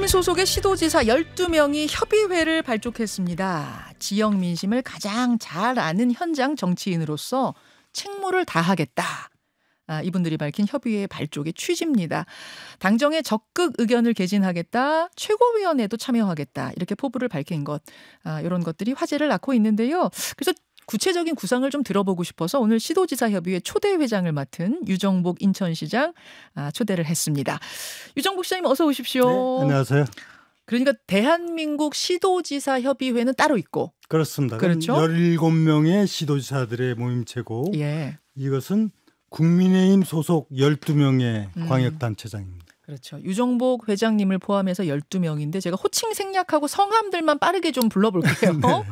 소속의 시도지사 12명이 협의회를 발족했습니다. 지역 민심을 가장 잘 아는 현장 정치인으로서 책무를 다하겠다. 이분들이 밝힌 협의회 발족의 취지입니다. 당정에 적극 의견을 개진하겠다. 최고위원회도 참여하겠다. 이렇게 포부를 밝힌 것. 이런 것들이 화제를 낳고 있는데요. 그래서 구체적인 구상을 좀 들어보고 싶어서 오늘 시도지사 협의회 초대 회장을 맡은 유정복 인천시장 초대를 했습니다. 유정복 시장님 어서 오십시오. 네, 안녕하세요. 그러니까 대한민국 시도지사 협의회는 따로 있고. 그렇습니다. 그렇죠. 17명의 시도지사들의 모임체고 예. 이것은 국민의힘 소속 12명의 광역단체장입니다. 그렇죠. 유정복 회장님을 포함해서 12명인데 제가 호칭 생략하고 성함들만 빠르게 좀 불러볼게요. 네.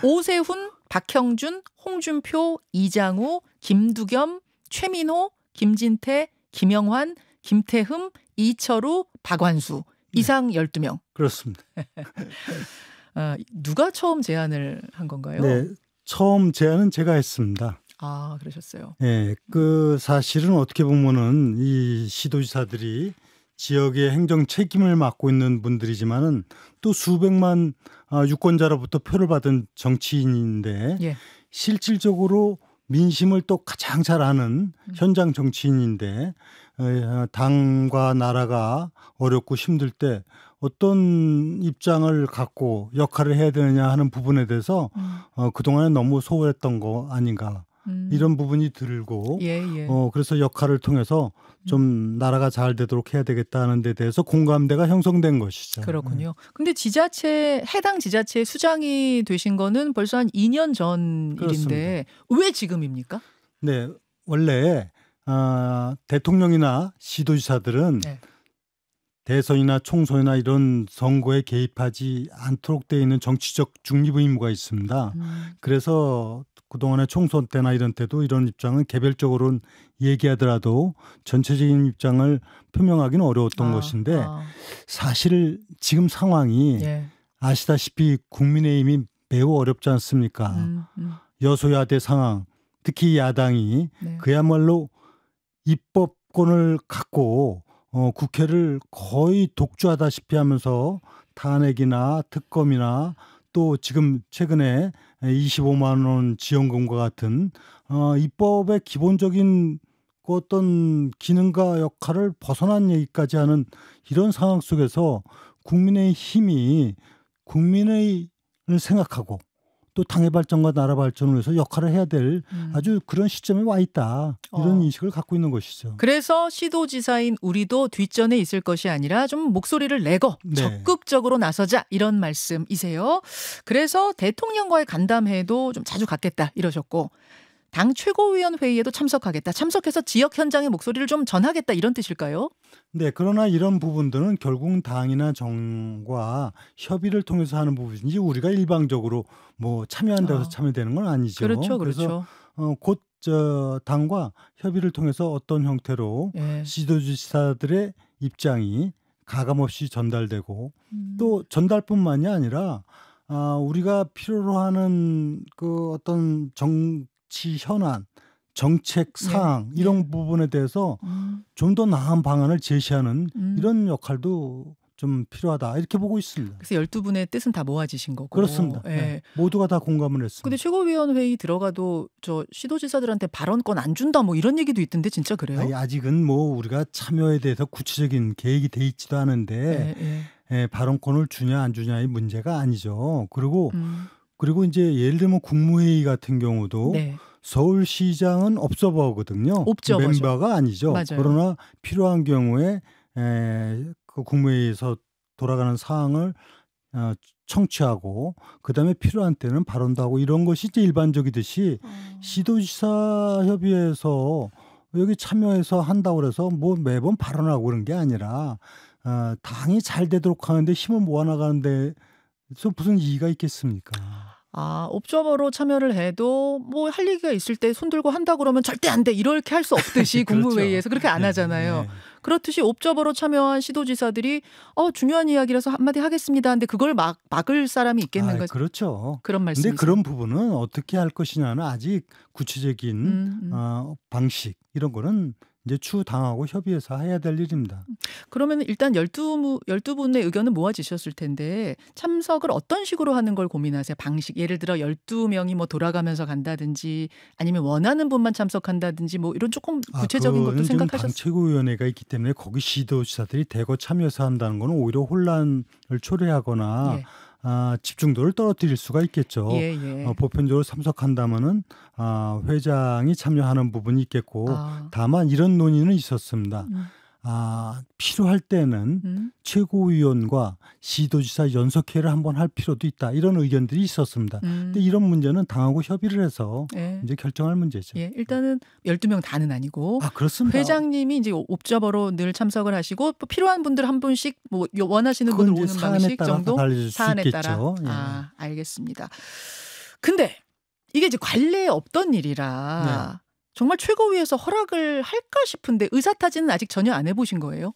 오세훈, 박형준, 홍준표, 이장우, 김두겸, 최민호, 김진태, 김영환, 김태흠, 이철우, 박완수 이상 12명. 그렇습니다. 누가 처음 제안을 한 건가요? 네, 처음 제안은 제가 했습니다. 그러셨어요. 네, 사실은 어떻게 보면은 이 시도지사들이 지역의 행정 책임을 맡고 있는 분들이지만은 또 수백만 유권자로부터 표를 받은 정치인인데 예. 실질적으로 민심을 또 가장 잘 아는 현장 정치인인데 당과 나라가 어렵고 힘들 때 어떤 입장을 갖고 역할을 해야 되느냐 하는 부분에 대해서 그동안에 너무 소홀했던 거 아닌가. 이런 부분이 들고 예. 그래서 역할을 통해서 좀 나라가 잘 되도록 해야 되겠다는 데 대해서 공감대가 형성된 것이죠. 그렇군요. 근데 해당 지자체의 수장이 되신 거는 벌써 한 2년 전 그렇습니다. 일인데 왜 지금입니까? 네, 원래 대통령이나 시도지사들은 네. 대선이나 총선이나 이런 선거에 개입하지 않도록 되어 있는 정치적 중립 의무가 있습니다. 그래서 그동안에 총선 때나 이런 때도 이런 입장은 개별적으로는 얘기하더라도 전체적인 입장을 표명하기는 어려웠던 것인데 사실 지금 상황이 아시다시피 국민의힘이 매우 어렵지 않습니까? 여소야대 상황, 특히 야당이 그야말로 입법권을 갖고 국회를 거의 독주하다시피 하면서 탄핵이나 특검이나 또 지금 최근에 25만 원 지원금과 같은 입법의 기본적인 어떤 기능과 역할을 벗어난 얘기까지 하는 이런 상황 속에서 국민의 힘이 국민을 생각하고 또 당의 발전과 나라 발전을 위해서 역할을 해야 될 아주 그런 시점에 와 있다. 이런 인식을 갖고 있는 것이죠. 그래서 시도지사인 우리도 뒷전에 있을 것이 아니라 좀 목소리를 내고 적극적으로 나서자 이런 말씀이세요. 그래서 대통령과의 간담회도 좀 자주 갖겠다 이러셨고 당 최고위원 회의에도 참석하겠다. 참석해서 지역 현장의 목소리를 좀 전하겠다 이런 뜻일까요? 네. 그러나 이런 부분들은 결국 당이나 정과 협의를 통해서 하는 부분이지 우리가 일방적으로 참여한다고 해서 참여되는 건 아니죠. 그렇죠. 그래서 곧 당과 협의를 통해서 어떤 형태로 시도지사들의 입장이 가감없이 전달되고 또 전달뿐만이 아니라 우리가 필요로 하는 어떤 정치 현안, 정책 사항 이런 부분에 대해서 좀 더 나은 방안을 제시하는 이런 역할도 좀 필요하다 이렇게 보고 있습니다. 그래서 12분의 뜻은 다 모아지신 거고. 그렇습니다. 네. 모두가 다 공감을 했습니다. 근데 최고위원 회의 들어가도 시도지사들한테 발언권 안 준다 이런 얘기도 있던데 진짜 그래요? 아직은 우리가 참여에 대해서 구체적인 계획이 돼 있지도 않은데 발언권을 주냐 안 주냐의 문제가 아니죠. 그리고 이제 예를 들면 국무회의 같은 경우도 서울시장은 옵저버거든요. 멤버가 아니죠. 맞아요. 그러나 필요한 경우에 그 국무회의에서 돌아가는 사항을 청취하고 그다음에 필요한 때는 발언도 하고 이런 것이 이제 일반적이듯이 시도지사 협의회에서 여기 참여해서 한다고 그래서 매번 발언하고 그런 게 아니라 당이 잘 되도록 하는데 힘을 모아나가는 데서 무슨 이의가 있겠습니까? 옵저버로 참여를 해도 할 얘기가 있을 때 손들고 한다 그러면 절대 안 돼. 이렇게 할 수 없듯이 국무회의에서 그렇게 안 하잖아요. 그렇듯이 옵저버로 참여한 시도지사들이 중요한 이야기라서 한마디 하겠습니다. 근데 그걸 막을 사람이 있겠는 거죠. 그렇죠. 그런 말씀이세요. 근데 그런 부분은 어떻게 할 것이냐는 아직 구체적인 방식 이런 거는 이제 추당하고 협의해서 해야 될 일입니다. 그러면 일단 12분의 의견은 모아지셨을 텐데 참석을 어떤 식으로 하는 걸 고민하세요? 방식. 예를 들어 12명이 뭐 돌아가면서 간다든지 아니면 원하는 분만 참석한다든지 뭐 이런 조금 구체적인 것도 그거는 지금 생각하셨어요? 당 최고위원회가 있기 때문에 거기 시도지사들이 대거 참여해서 한다는 거는 오히려 혼란을 초래하거나 예. 집중도를 떨어뜨릴 수가 있겠죠. 예, 예. 보편적으로 참석한다면은 회장이 참여하는 부분이 있겠고, 아. 다만 이런 논의는 있었습니다. 음. 필요할 때는 최고위원과 시도지사 연석회를 한번 할 필요도 있다. 이런 의견들이 있었습니다. 근데 이런 문제는 당하고 협의를 해서 예. 이제 결정할 문제죠. 예, 일단은 12명 다는 아니고 그렇습니다. 회장님이 이제 옵저버로 늘 참석을 하시고 또 필요한 분들 한 분씩 뭐 원하시는 그건 분들 이제 오는 사안에 방식 따라 정도 달라질 수 사안에 따라. 있겠죠. 예. 알겠습니다. 근데 이게 이제 관례에 없던 일이라 정말 최고위에서 허락을 할까 싶은데 의사타진은 아직 전혀 안 해보신 거예요?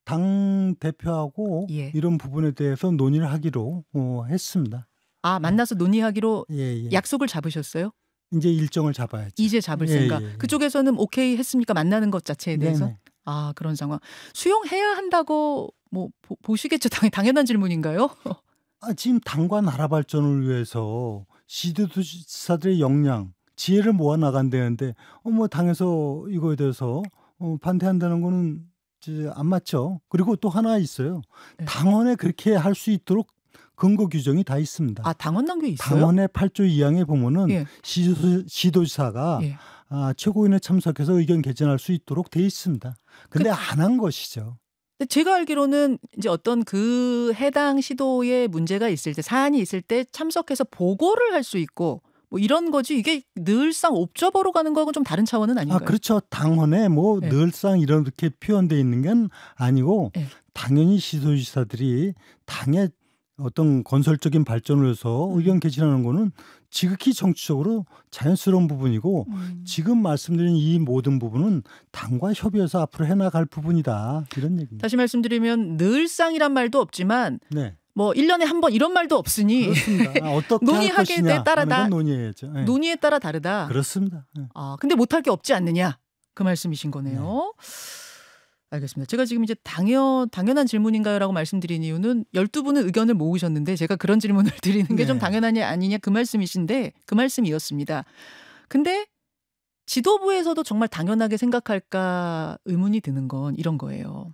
당 대표하고 예. 이런 부분에 대해서 논의를 하기로 했습니다. 만나서 논의하기로 예. 약속을 잡으셨어요? 이제 일정을 잡아야죠. 이제 잡을 예, 생각. 예. 그쪽에서는 오케이 했습니까? 만나는 것 자체에 대해서? 네네. 그런 상황. 수용해야 한다고 뭐 보시겠죠? 당연한 질문인가요? 지금 당과 나라 발전을 위해서 시도지사들의 역량, 지혜를 모아 나간다는데 뭐 당에서 이거에 대해서 반대한다는 거는 이제 안 맞죠. 그리고 또 하나 있어요. 네. 당원에 그렇게 할 수 있도록 근거 규정이 다 있습니다. 당원 당규 있어요? 당원의 8조 2항에 보면은 예. 시도지사가 예. 최고위원회 참석해서 의견 개진할 수 있도록 돼 있습니다. 근데 안 한 것이죠. 근데 제가 알기로는 이제 어떤 그 해당 시도에 문제가 있을 때, 사안이 있을 때 참석해서 보고를 할 수 있고 뭐 이런 거지, 이게 늘상 옵저버로 가는 거하고 좀 다른 차원은 아닌가요? 그렇죠. 당원에 뭐 예. 늘상 이렇게 표현되어 있는 건 아니고 예. 당연히 시도지사들이 당의 어떤 건설적인 발전을 위해서 의견 개진하는 거는 지극히 정치적으로 자연스러운 부분이고 지금 말씀드린 이 모든 부분은 당과 협의해서 앞으로 해나갈 부분이다. 이런 얘기입니다. 다시 말씀드리면 늘상이란 말도 없지만 네. 뭐 1년에 한 번 이런 말도 없으니 그렇습니다. 어떻게 논의하게 할 것이냐 때 따라 하는 건 논의해야죠. 네. 논의에 따라 다르다. 그렇습니다. 네. 근데 못할 게 없지 않느냐, 그 말씀이신 거네요. 알겠습니다. 제가 지금 이제 당연한 질문인가요? 라고 말씀드린 이유는 12분은 의견을 모으셨는데 제가 그런 질문을 드리는 게 좀 당연하냐 아니냐 그 말씀이신데 그 말씀이었습니다. 근데 지도부에서도 정말 당연하게 생각할까 의문이 드는 건 이런 거예요.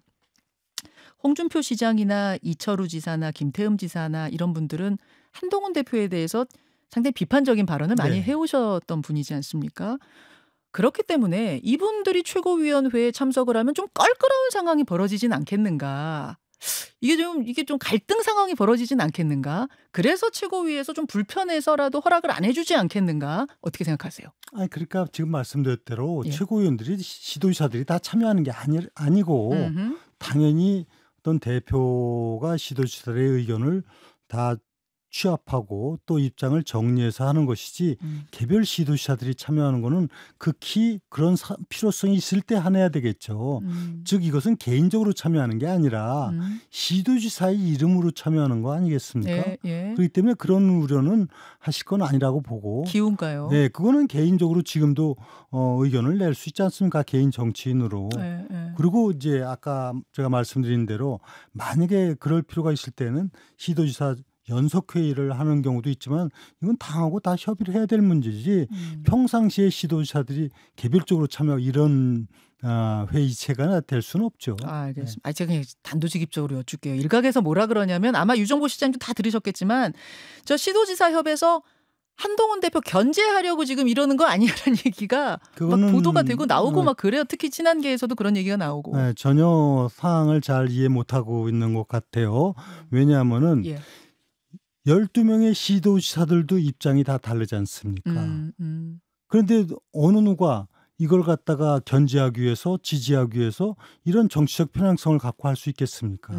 홍준표 시장이나 이철우 지사나 김태흠 지사나 이런 분들은 한동훈 대표에 대해서 상당히 비판적인 발언을 많이 해오셨던 분이지 않습니까? 그렇기 때문에 이분들이 최고위원회에 참석을 하면 좀 껄끄러운 상황이 벌어지진 않겠는가. 이게 좀 갈등 상황이 벌어지진 않겠는가. 그래서 최고위에서 좀 불편해서라도 허락을 안 해주지 않겠는가. 어떻게 생각하세요? 그러니까 지금 말씀드린 대로 예. 최고위원들이 시도지사들이 다 참여하는 게 아니고 당연히 어떤 대표가 시도지사들의 의견을 다 취합하고 또 입장을 정리해서 하는 것이지 개별 시도지사들이 참여하는 거는 극히 그런 필요성이 있을 때 해야 되겠죠. 즉 이것은 개인적으로 참여하는 게 아니라 시도지사의 이름으로 참여하는 거 아니겠습니까? 예. 그렇기 때문에 그런 우려는 하실 건 아니라고 보고. 기운가요? 네, 그거는 개인적으로 지금도 의견을 낼 수 있지 않습니까? 개인 정치인으로. 그리고 이제 아까 제가 말씀드린 대로 만약에 그럴 필요가 있을 때는 시도지사 연석회의를 하는 경우도 있지만 이건 당하고 다 협의를 해야 될 문제지 평상시에 시도지사들이 개별적으로 참여 이런 회의체가 될 수는 없죠. 알겠습니다. 제가 그냥 단도직입적으로 여쭐게요. 일각에서 뭐라 그러냐면 아마 유정보 시장님도 다 들으셨겠지만 저 시도지사 협에서 한동훈 대표 견제하려고 지금 이러는 거 아니냐는 얘기가 막 보도가 되고 나오고 막 그래요. 특히 친한계에서도 그런 얘기가 나오고. 전혀 상황을 잘 이해 못하고 있는 것 같아요. 왜냐하면은 12명의 시도지사들도 입장이 다 다르지 않습니까? 그런데 어느 누가 이걸 갖다가 견제하기 위해서 지지하기 위해서 이런 정치적 편향성을 갖고 할 수 있겠습니까?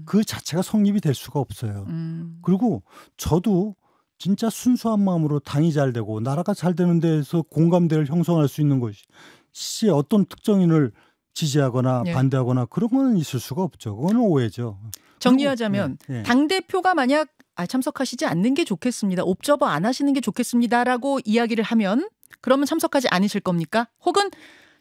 그 자체가 성립이 될 수가 없어요. 그리고 저도 진짜 순수한 마음으로 당이 잘 되고 나라가 잘 되는 데에서 공감대를 형성할 수 있는 것이 어떤 특정인을 지지하거나 반대하거나 그런 건 있을 수가 없죠. 그건 오해죠. 정리하자면 당대표가 만약 참석하시지 않는 게 좋겠습니다. 옵저버 안 하시는 게 좋겠습니다라고 이야기를 하면 그러면 참석하지 않으실 겁니까? 혹은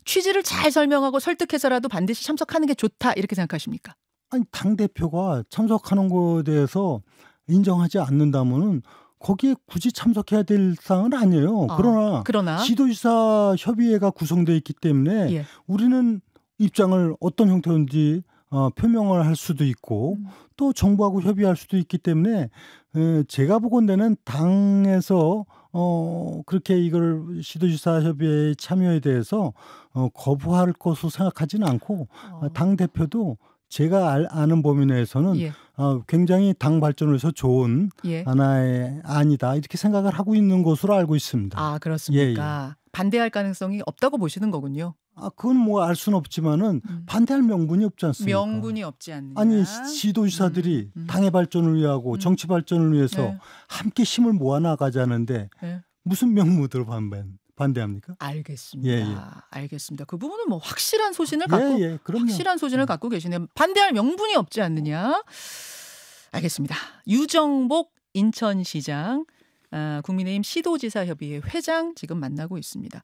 취지를 잘 설명하고 설득해서라도 반드시 참석하는 게 좋다 이렇게 생각하십니까? 아니 당대표가 참석하는 거에 대해서 인정하지 않는다면은 거기에 굳이 참석해야 될 사항은 아니에요. 그러나 시도지사 협의회가 구성되어 있기 때문에 예. 우리는 입장을 어떤 형태든지 표명을 할 수도 있고 또 정부하고 협의할 수도 있기 때문에 제가 보건대는 당에서 그렇게 이걸 시도지사 협의회 참여에 대해서 거부할 것으로 생각하지는 않고 당 대표도 제가 아는 범위 내에서는 예. 굉장히 당 발전을 위해서 좋은 예. 하나의 안이다 이렇게 생각을 하고 있는 것으로 알고 있습니다. 아 그렇습니까? 반대할 가능성이 없다고 보시는 거군요. 그건 뭐 알 수는 없지만은 반대할 명분이 없지 않습니까? 명분이 없지 않느냐. 아니 지도지사들이 당의 발전을 위하고 정치 발전을 위해서 네. 함께 힘을 모아 나가자는데 네. 무슨 명분으로 반대합니까? 알겠습니다. 예. 알겠습니다. 그 부분은 뭐 확실한 소신을 갖고 계시네요. 반대할 명분이 없지 않느냐. 알겠습니다. 유정복 인천시장 국민의힘 시도지사협의회 회장 지금 만나고 있습니다.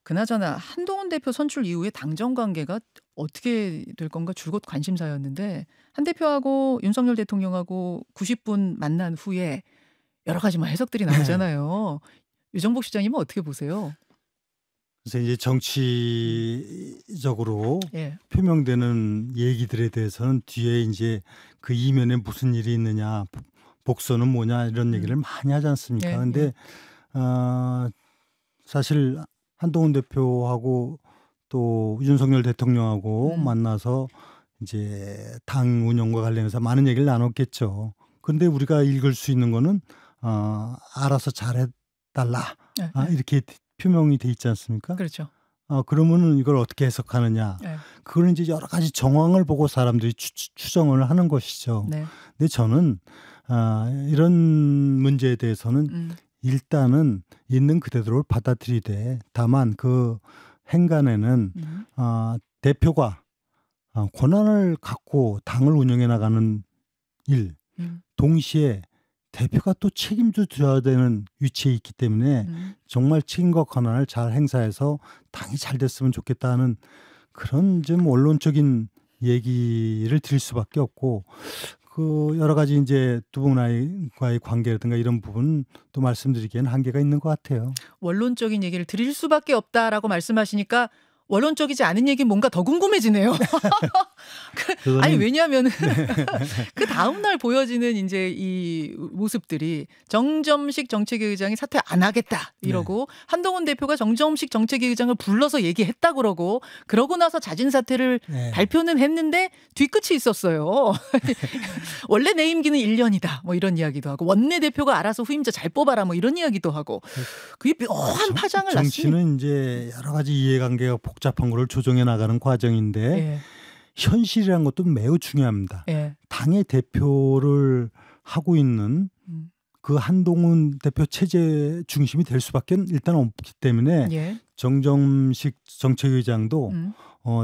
그나저나 한동훈 대표 선출 이후에 당정 관계가 어떻게 될 건가 줄곧 관심사였는데 한 대표하고 윤석열 대통령하고 90분 만난 후에 여러 가지 해석들이 나오잖아요. 유정복 시장님은 어떻게 보세요? 그래서 이제 정치적으로 예. 표명되는 얘기들에 대해서는 뒤에 이제 그 이면에 무슨 일이 있느냐, 복선은 뭐냐 이런 얘기를 많이 하지 않습니까? 그런데 사실 한동훈 대표하고 또 윤석열 대통령하고 만나서 이제 당 운영과 관련해서 많은 얘기를 나눴겠죠. 그런데 우리가 읽을 수 있는 거는 알아서 잘해달라 이렇게 표명이 돼 있지 않습니까? 그렇죠. 그러면은 이걸 어떻게 해석하느냐? 그걸 이제 여러 가지 정황을 보고 사람들이 추정을 하는 것이죠. 네. 근데 저는 이런 문제에 대해서는 일단은 있는 그대로를 받아들이되 다만 그 행간에는 대표가 권한을 갖고 당을 운영해 나가는 일 동시에 대표가 또 책임져야 되는 위치에 있기 때문에 정말 책임과 권한을 잘 행사해서 당이 잘 됐으면 좋겠다는 그런 좀 원론적인 얘기를 드릴 수밖에 없고 그 여러 가지 이제 두 분과의 관계라든가 이런 부분 또 말씀드리기에는 한계가 있는 것 같아요. 원론적인 얘기를 드릴 수밖에 없다라고 말씀하시니까 원론적이지 않은 얘기 뭔가 더 궁금해지네요. 아니 왜냐하면은 그 다음 날 보여지는 이제 이 모습들이 정점식 정책위 의장이 사퇴 안 하겠다 이러고 한동훈 대표가 정점식 정책위 의장을 불러서 얘기했다 그러고 나서 자진 사퇴를 발표는 했는데 뒤끝이 있었어요. 원래 내 임기는 1년이다 뭐 이런 이야기도 하고 원내 대표가 알아서 후임자 잘 뽑아라 뭐 이런 이야기도 하고 그게 묘한 파장을 났습니다. 정치는 이제 여러 가지 이해관계가 복잡한 거를 조정해 나가는 과정인데 현실이라는 것도 매우 중요합니다. 당의 대표를 하고 있는 그 한동훈 대표 체제 중심이 될 수밖에 일단 없기 때문에 정점식 정책위의장도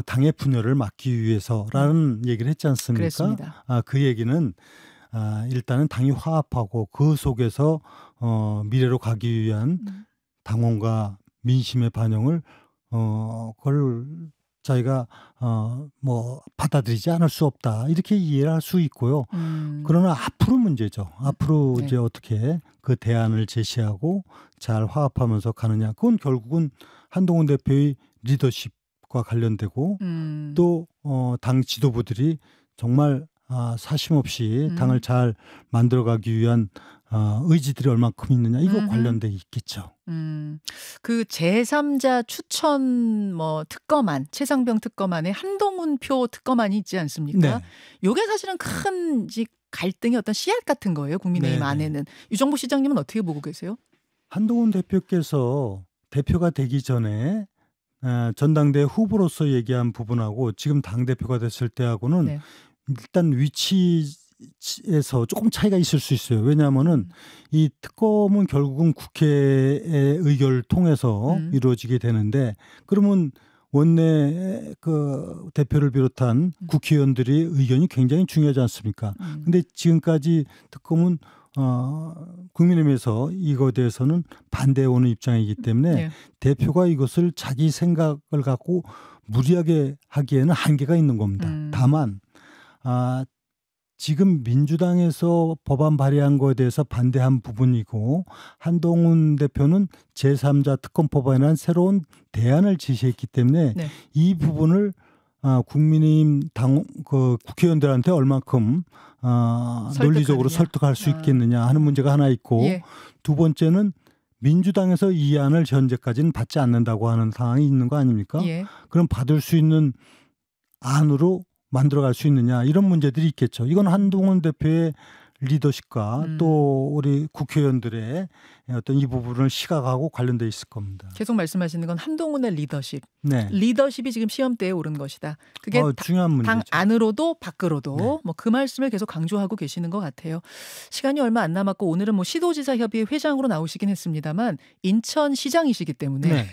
당의 분열을 막기 위해서라는 얘기를 했지 않습니까? 그랬습니다. 그 얘기는 일단은 당이 화합하고 그 속에서 미래로 가기 위한 당원과 민심의 반영을 그걸 자기가 뭐 받아들이지 않을 수 없다 이렇게 이해를 할 수 있고요. 그러나 앞으로 문제죠. 앞으로 이제 어떻게 그 대안을 제시하고 잘 화합하면서 가느냐. 그건 결국은 한동훈 대표의 리더십과 관련되고 또 당 지도부들이 정말 사심 없이 당을 잘 만들어가기 위한 의지들이 얼만큼 있느냐 이거 관련돼 있겠죠. 그 제3자 추천 특검안 최상병 특검안에 한동훈 표 특검안이 있지 않습니까? 이게 사실은 큰 갈등의 어떤 씨앗 같은 거예요. 국민의힘 안에는. 유정복 시장님은 어떻게 보고 계세요? 한동훈 대표께서 대표가 되기 전에 전당대회 후보로서 얘기한 부분하고 지금 당대표가 됐을 때하고는 일단 위치에서 조금 차이가 있을 수 있어요. 왜냐하면은 이 특검은 결국은 국회의 의결을 통해서 이루어지게 되는데 그러면 원내 그 대표를 비롯한 국회의원들의 의견이 굉장히 중요하지 않습니까? 근데 지금까지 특검은 국민의힘에서 이거에 대해서는 반대해 오는 입장이기 때문에 네. 대표가 이것을 자기 생각을 갖고 무리하게 하기에는 한계가 있는 겁니다. 다만 지금 민주당에서 법안 발의한 거에 대해서 반대한 부분이고 한동훈 대표는 제3자 특검 법안에 대한 새로운 대안을 제시했기 때문에 네. 이 부분을 국민의힘 국회의원들한테 얼만큼 논리적으로 설득할 수 있겠느냐 하는 문제가 하나 있고 예. 두 번째는 민주당에서 이 안을 현재까지는 받지 않는다고 하는 상황이 있는 거 아닙니까? 예. 그럼 받을 수 있는 안으로 만들어갈 수 있느냐 이런 문제들이 있겠죠. 이건 한동훈 대표의 리더십과 또 우리 국회의원들의 어떤 이 부분을 시각하고 관련돼 있을 겁니다. 계속 말씀하시는 건 한동훈의 리더십. 네. 리더십이 지금 시험대에 오른 것이다. 그게 중요한 문제죠. 당 안으로도 밖으로도 네. 뭐 그 말씀을 계속 강조하고 계시는 것 같아요. 시간이 얼마 안 남았고 오늘은 뭐 시도지사 협의회 회장으로 나오시긴 했습니다만 인천시장이시기 때문에 네.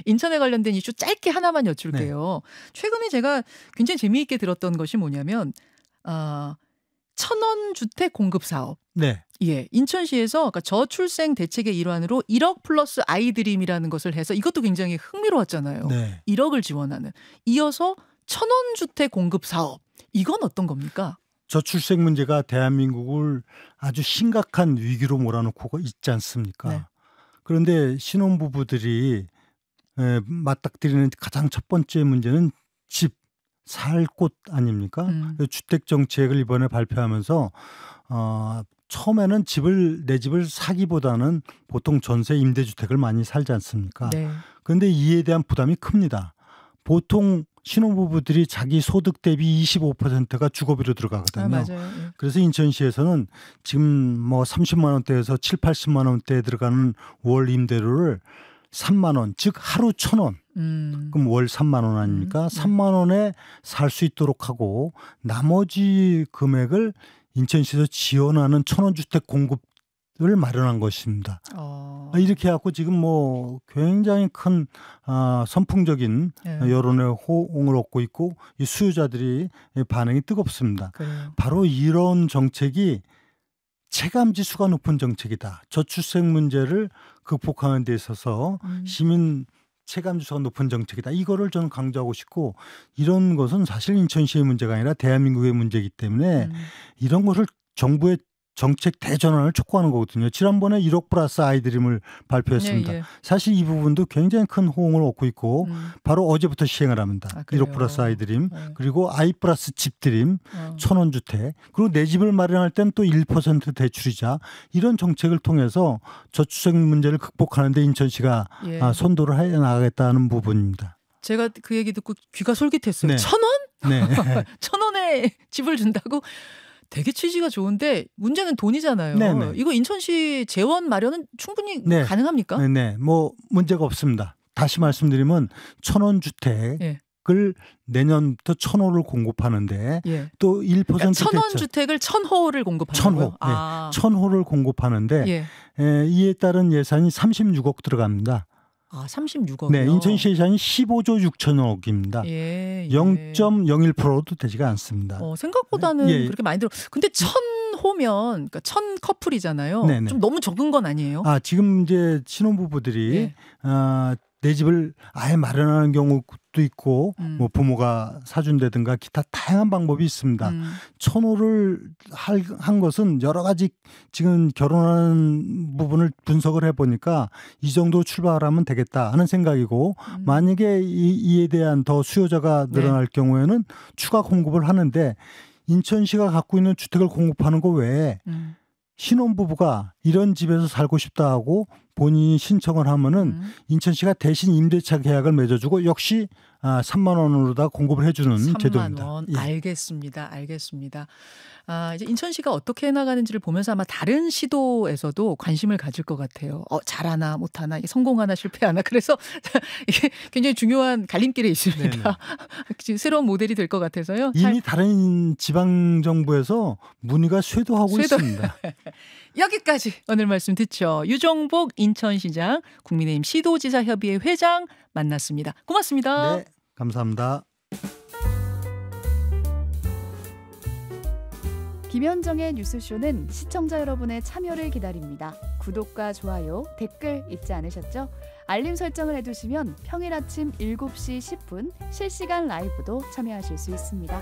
인천에 관련된 이슈 짧게 하나만 여쭐게요. 최근에 제가 굉장히 재미있게 들었던 것이 뭐냐면 천원 주택 공급 사업. 네. 예, 인천시에서 그러니까 저출생 대책의 일환으로 1억 플러스 아이드림이라는 것을 해서 이것도 굉장히 흥미로웠잖아요. 네. 1억을 지원하는. 이어서 천원 주택 공급 사업. 이건 어떤 겁니까? 저출생 문제가 대한민국을 아주 심각한 위기로 몰아넣고 있지 않습니까? 네. 그런데 신혼부부들이 맞닥뜨리는 가장 첫 번째 문제는 집, 살 곳 아닙니까? 주택 정책을 이번에 발표하면서 처음에는 내 집을 사기보다는 보통 전세 임대주택을 많이 살지 않습니까? 네. 그런데 이에 대한 부담이 큽니다. 보통 신혼부부들이 자기 소득 대비 25%가 주거비로 들어가거든요. 맞아요. 예. 그래서 인천시에서는 지금 뭐 30만 원대에서 7, 80만 원대에 들어가는 월 임대료를 3만 원, 즉 하루 1,000원. 그럼 월 3만 원 아닙니까? 3만 원에 살 수 있도록 하고 나머지 금액을 인천시에서 지원하는 천원 주택 공급을 마련한 것입니다. 이렇게 해갖고 지금 뭐 굉장히 큰 선풍적인 여론의 호응을 얻고 있고 이 수요자들이 반응이 뜨겁습니다. 그래요. 바로 이런 정책이 체감 지수가 높은 정책이다. 저출생 문제를 극복하는 데 있어서 시민 체감 지수가 높은 정책이다. 이거를 저는 강조하고 싶고 이런 것은 사실 인천시의 문제가 아니라 대한민국의 문제이기 때문에 이런 것을 정부의 정책 대전환을 촉구하는 거거든요. 지난번에 1억 플러스 아이드림을 발표했습니다. 예. 사실 이 부분도 굉장히 큰 호응을 얻고 있고 바로 어제부터 시행을 합니다. 1억 플러스 아이드림 그리고 아이 플러스 집드림 천원 주택 그리고 내 집을 마련할 땐 또 1% 대출이자 이런 정책을 통해서 저출생 문제를 극복하는 데 인천시가 선도를 해 나가겠다는 부분입니다. 제가 그 얘기 듣고 귀가 솔깃했어요. 네. 1,000원? 네. 1,000원에 집을 준다고? 되게 취지가 좋은데 문제는 돈이잖아요. 네네. 이거 인천시 재원 마련은 충분히 네. 가능합니까? 네. 뭐 문제가 없습니다. 다시 말씀드리면 천원 주택을 내년부터 1,000호를 공급하는데 또 1% 그러니까 1,000원 주택을 1,000호를 공급한다고요? 1,000호. 1,000호를 공급하는데 이에 따른 예산이 36억 들어갑니다. 36억이요? 네, 인천시 예산이 15조 6천억입니다. 0.01%도 되지가 않습니다. 생각보다는 그렇게 많이 들어. 근데 1,000호면 그러니까 1,000커플이잖아요. 네네. 좀 너무 적은 건 아니에요? 지금 이제 신혼부부들이 내 집을 아예 마련하는 경우도 있고 뭐 부모가 사준다든가 기타 다양한 방법이 있습니다. 1,000호를 한 것은 여러 가지 지금 결혼하는 부분을 분석을 해보니까 이 정도 출발하면 되겠다 하는 생각이고 만약에 이에 대한 더 수요자가 늘어날 경우에는 추가 공급을 하는데 인천시가 갖고 있는 주택을 공급하는 거 외에 신혼부부가 이런 집에서 살고 싶다 하고 본인이 신청을 하면은 인천시가 대신 임대차 계약을 맺어주고 역시 3만 원으로 다 공급을 해주는 3만 제도입니다. 원. 알겠습니다. 이제 인천시가 어떻게 해나가는지를 보면서 아마 다른 시도에서도 관심을 가질 것 같아요. 잘하나 못하나 성공하나 실패하나. 그래서 이게 굉장히 중요한 갈림길에 있습니다. 새로운 모델이 될 것 같아서요. 이미 다른 지방정부에서 문의가 쇄도하고 있습니다. 여기까지 오늘 말씀 듣죠. 유정복 인천시장 국민의힘 시도지사 협의회 회장 만났습니다. 고맙습니다. 네, 감사합니다. 김현정의 뉴스쇼는 시청자 여러분의 참여를 기다립니다. 구독과 좋아요, 댓글 잊지 않으셨죠? 알림 설정을 해두시면 평일 아침 7시 10분 실시간 라이브도 참여하실 수 있습니다.